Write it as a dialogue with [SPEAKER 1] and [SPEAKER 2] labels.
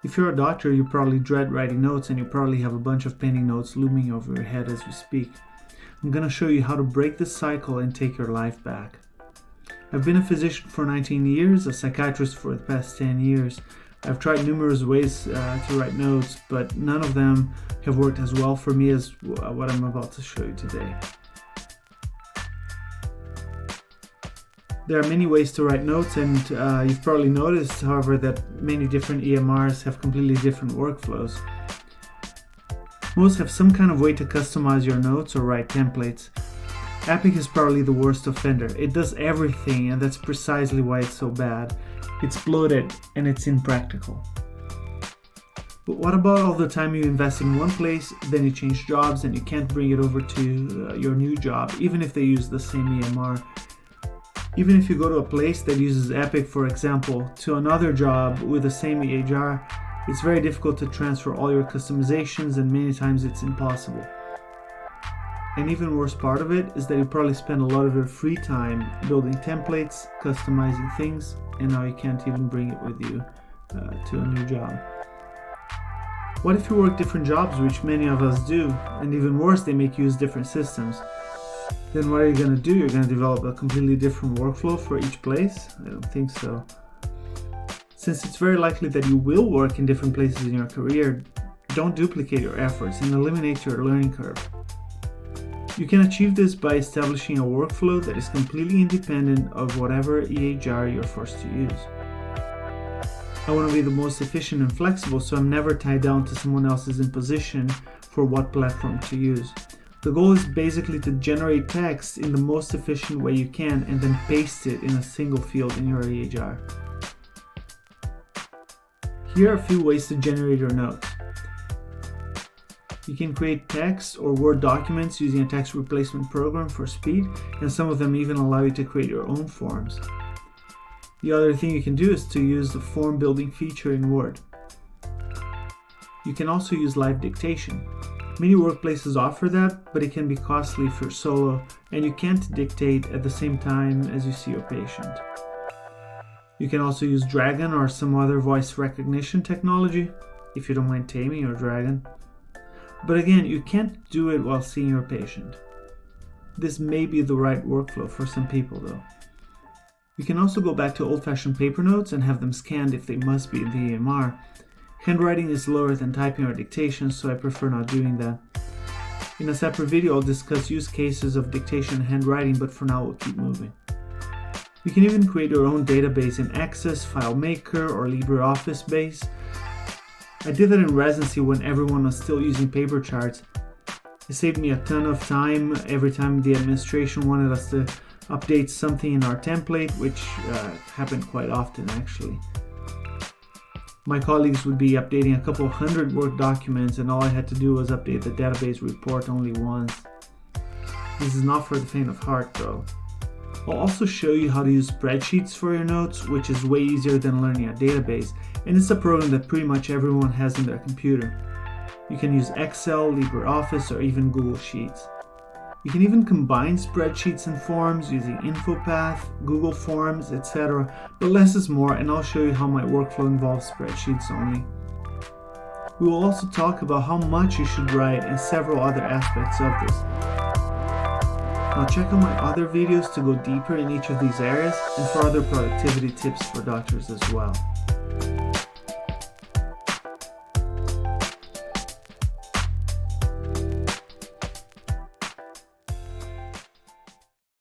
[SPEAKER 1] If you're a doctor, you probably dread writing notes and you probably have a bunch of pending notes looming over your head as you speak. I'm going to show you how to break this cycle and take your life back. I've been a physician for 19 years, a psychiatrist for the past 10 years. I've tried numerous ways to write notes, but none of them have worked as well for me as what I'm about to show you today. There are many ways to write notes, and you've probably noticed, however, that many different EMRs have completely different workflows. Most have some kind of way to customize your notes or write templates. Epic is probably the worst offender. It does everything, and that's precisely why it's so bad. It's bloated and it's impractical. But what about all the time you invest in one place, then you change jobs and you can't bring it over to your new job, even if they use the same EMR? Even if you go to a place that uses Epic, for example, to another job with the same EHR, it's very difficult to transfer all your customizations, and many times it's impossible. An even worse part of it is that you probably spend a lot of your free time building templates, customizing things, and now you can't even bring it with you to a new job. What if you work different jobs, which many of us do, and even worse, they make you use different systems? Then what are you going to do? You're going to develop a completely different workflow for each place? I don't think so. Since it's very likely that you will work in different places in your career, don't duplicate your efforts and eliminate your learning curve. You can achieve this by establishing a workflow that is completely independent of whatever EHR you're forced to use. I want to be the most efficient and flexible, so I'm never tied down to someone else's imposition for what platform to use. The goal is basically to generate text in the most efficient way you can and then paste it in a single field in your EHR. Here are a few ways to generate your notes. You can create text or Word documents using a text replacement program for speed, and some of them even allow you to create your own forms. The other thing you can do is to use the form building feature in Word. You can also use live dictation. Many workplaces offer that, but it can be costly if you're solo and you can't dictate at the same time as you see your patient. You can also use Dragon or some other voice recognition technology, if you don't mind taming your Dragon. But again, you can't do it while seeing your patient. This may be the right workflow for some people though. You can also go back to old-fashioned paper notes and have them scanned if they must be in the EMR. Handwriting is slower than typing or dictation, so I prefer not doing that. In a separate video, I'll discuss use cases of dictation and handwriting, but for now we'll keep moving. You can even create your own database in Access, FileMaker, or LibreOffice Base. I did that in residency when everyone was still using paper charts. It saved me a ton of time every time the administration wanted us to update something in our template, which happened quite often actually. My colleagues would be updating a couple hundred Word documents, and all I had to do was update the database report only once. This is not for the faint of heart though. I'll also show you how to use spreadsheets for your notes, which is way easier than learning a database, and it's a program that pretty much everyone has in their computer. You can use Excel, LibreOffice, or even Google Sheets. You can even combine spreadsheets and forms using InfoPath, Google Forms, etc. But less is more, and I'll show you how my workflow involves spreadsheets only. We will also talk about how much you should write and several other aspects of this. Now check out my other videos to go deeper in each of these areas and for other productivity tips for doctors as well.